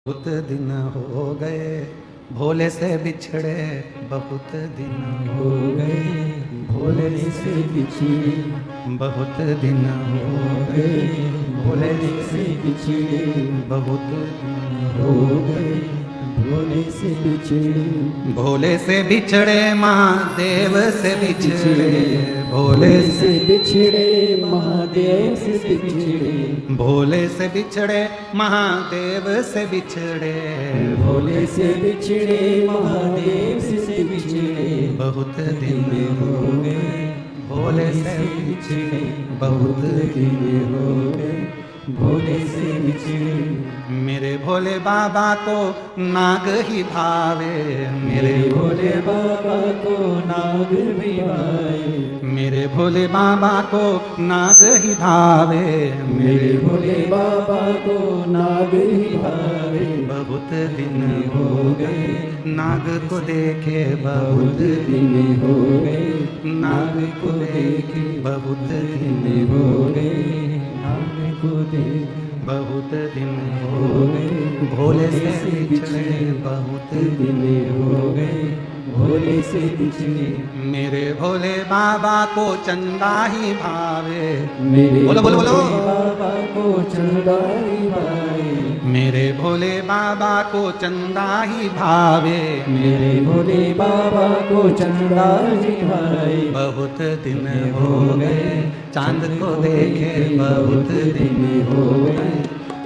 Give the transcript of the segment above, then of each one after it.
बहुत दिन हो गए भोले से बिछड़े, बहुत दिन हो गए भोले से बिछड़े, बहुत दिन हो गए भोले से बिछड़े, बहुत दिन हो गए भोले से बिछड़े, भोले से बिछड़े महादेव से बिछड़े, भोले से बिछड़े महादेव से बिछड़े, भोले से बिछड़े महादेव से बिछड़े, भोले से बिछड़े महादेव से बिछड़े, बहुत दिन हो गए भोले से बिछड़े, बहुत दिन हो गए भोले से बिछड़े। मेरे भोले बाबा को नाग ही भावे, मेरे भोले बाबा को नाग भी भावे, मेरे भोले बाबा को नाग ही भावे, मेरे भोले बाबा को नाग ही भावे। बहुत दिन हो गए नाग को देखे, बहुत दिन हो गए नाग को देखे, बहुत दिन दिन हो गए नाग को देखे, बहुत दिन हो गए भोले से बिछड़े, बहुत दिन हो गए भोले से बिछड़े। मेरे भोले बाबा को चंदा ही भावे, मेरे बोलो बोलो बोलो। भोले बाबा को चंदा ही भावे, मेरे भोले बाबा को चंदा ही भावे, मेरे भोले बाबा को चंदा ही भावे। बहुत दिन हो गए चांद को देखे, बहुत दिन हो गए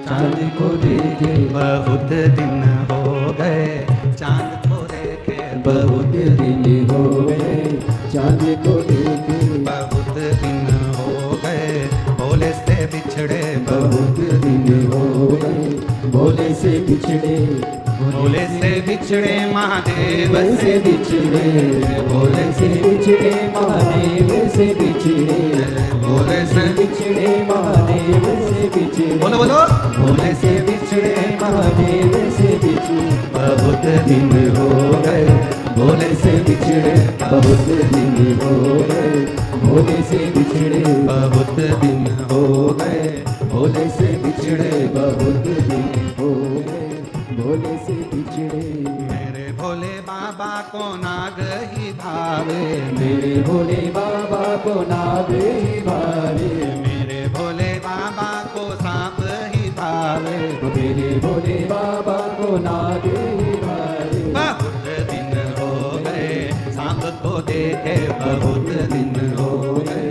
चांद को देखे, बहुत दिन हो गए चांद को देखे, बहुत दिन हो गए चांद को देखे, बहुत दिन हो गए भोले से बिछड़े, बहुत दिन हो गए भोले से बिछड़े, भोले से बिछड़े महादेव से से बिछड़े, भोले से बिछड़े महादेव से बिछड़े, भोले से बिछड़े महादेव से बिछड़े, बोलो बोलो। भोले से बिछड़े महादेव से बिछड़े, बहुत दिन हो गए भोले से बिछड़े, बहुत दिन हो गए भोले से बिछड़े, बहुत दिन हो गए भोले से बिछड़े, बहुत दिन हो गए भोले से बिछड़े। मेरे भोले बाबा को नाग ही भावे, मेरे भोले बाबा को नाग ही भावे, मेरे भोले बाबा को सांप ही भावे, मेरे भोले बाबा को नाग ही भावे। बहुत दिन हो गए सांप को देखे, बहुत दिन हो गए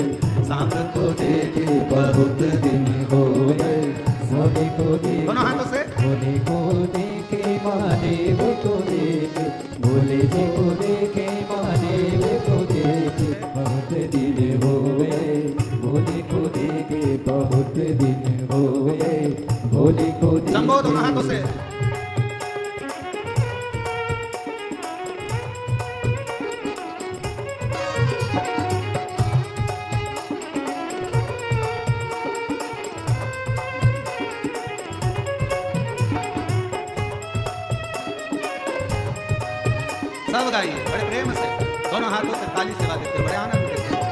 सांप को देखे, बहुत दिन हो गए भोले को देखे, दोनों हाथों से भोले को देखे महादेव को देखे, भोले जी को देखे महादेव को देखे, बहुत दिन हो गए भोले को देखे, बहुत दिन हो गए भोले को संभो दोनों देखे। हाथों से सब गाइए बड़े प्रेम से, दोनों हाथों से ताली सेवा देते बड़े आनंद के साथ।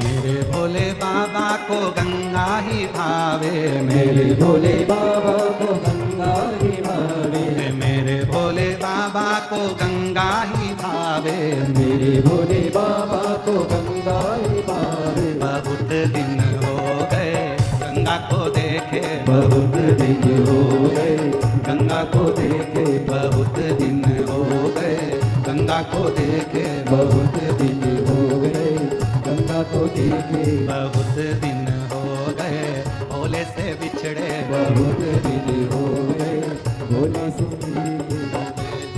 मेरे भोले बाबा को गंगा ही भावे, मेरे भोले बाबा को गंगा ही भावे, मेरे भोले बाबा को गंगा ही भावे, मेरे भोले बाबा को गंगा ही भावे। बहुत दिन हो गए गंगा को देखे, बहुत दिन हो गए गंगा को देखे, बहुत दिन हो गए गंगा को देखे, बहुत दिन हो गए गंगा को देखे, बहुत दिन हो गए भोले से बिछड़े, बहुत दिन हो गए भोले से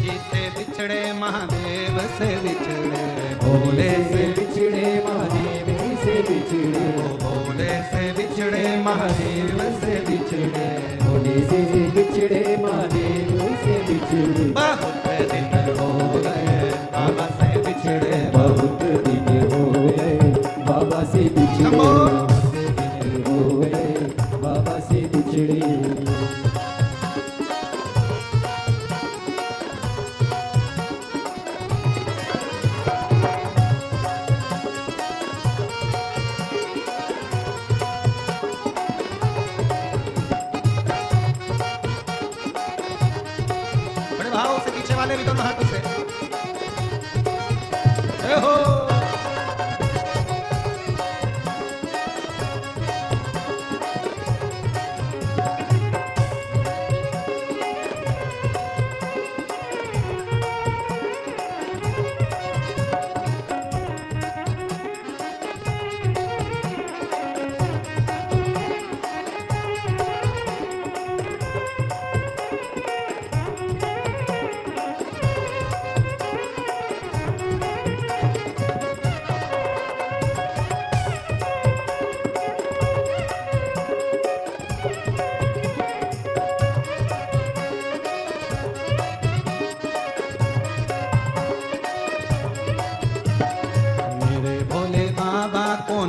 जी से बिछड़े महादेव से बिछड़े, भोले से बिछड़े महादेव से बिछड़े, भोले से बिछड़े महादेव से बिछड़े, भोले से बिछड़े महादेव से बिछड़े, बहुत दिन हो गए बाबा से बिछड़े, बहुत दिन हो गए बाबा से बिछड़े, बहुत दिन हो गए बाबा से बिछड़े। भाव से पीछे वाले भी दोनों हाथों से जय हो।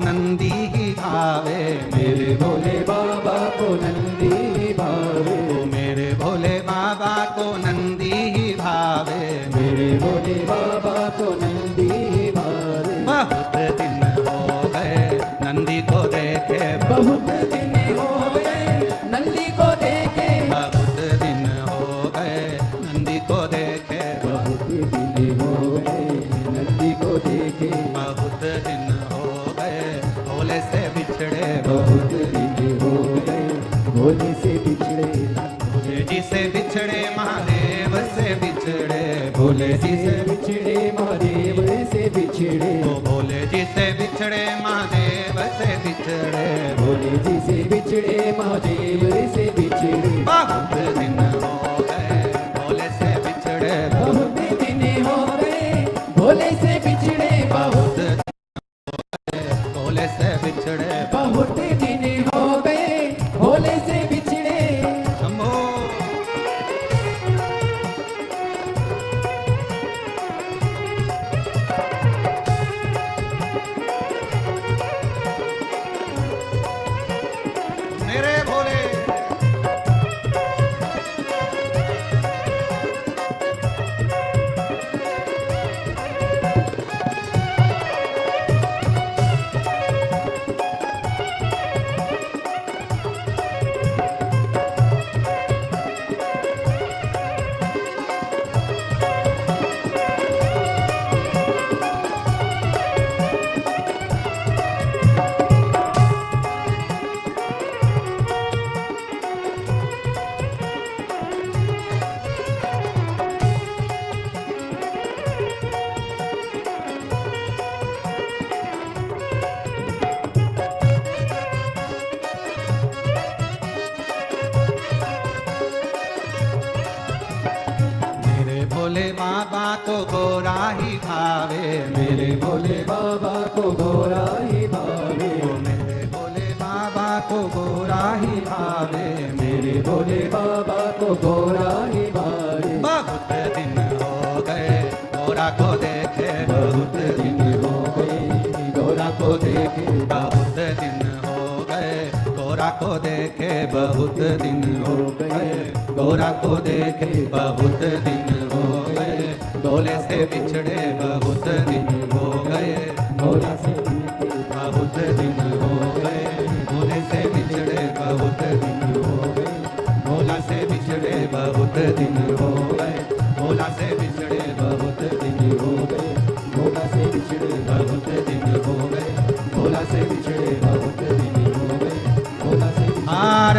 नंदी ही भावे, मेरे भोले बाबा को नंदी ही भावे, मेरे भोले बाबा को नंदी ही भावे, मेरे भोले बाबा को नंदी ही भावे। बहुत दिन हो गए नंदी को देखे, बहुत दिन हो गए नंदी को देखे, बहुत दिन हो गए नंदी को देखे, बहुत दिन हो गए नंदी को देखे, बहुत दिन हो गए भोले से बिछड़े, बहुत दिन हो गए भोले से बिछड़े, भोले जी से बिछड़े महादेव से बिछड़े, भोले जी से बिछड़े महादेव से बिछड़े, ओ भोले जी से बिछड़े महादेव से बिछड़े, भोले जी से बिछड़े महादेव से बिछड़े। बहुत दिन हो गए भोले से बिछड़े, बहुत दिन हो गए भोले से बिछड़े, बहुत दिन हो गए भोले से बिछड़े, बहुत दिन हो गए भोले से बिछड़े। शंभो मेरे भोले मेरे भोले बाबा को गोरा ही भावे, मेरे भोले बाबा को गोरा ही भावे, मेरे भोले बाबा को गोरा ही भावे, मेरे भोले बाबा को गोरा ही भावे। बहुत दिन हो गए गोरा को देखे, बहुत दिन हो गए गोरा को देखे, बहुत दिन हो गए गोरा को देखे, बहुत दिन हो गए गोरा को देखे, बहुत दिन हो गए भोले से बिछड़े, बहुत दिन हो गए गोरा से मिलके, बहुत दिन हो गए भोले से बिछड़े, बहुत दिन हो गए भोला से बिछड़े, बहुत दिन हो गए भोला से बिछड़े, बहुत दिन हो गए गोरा से बिछड़े, बहुत दिन हो गए गोरा से बिछड़े, बहुत दिन हो गए गोरा से बिछड़े। हर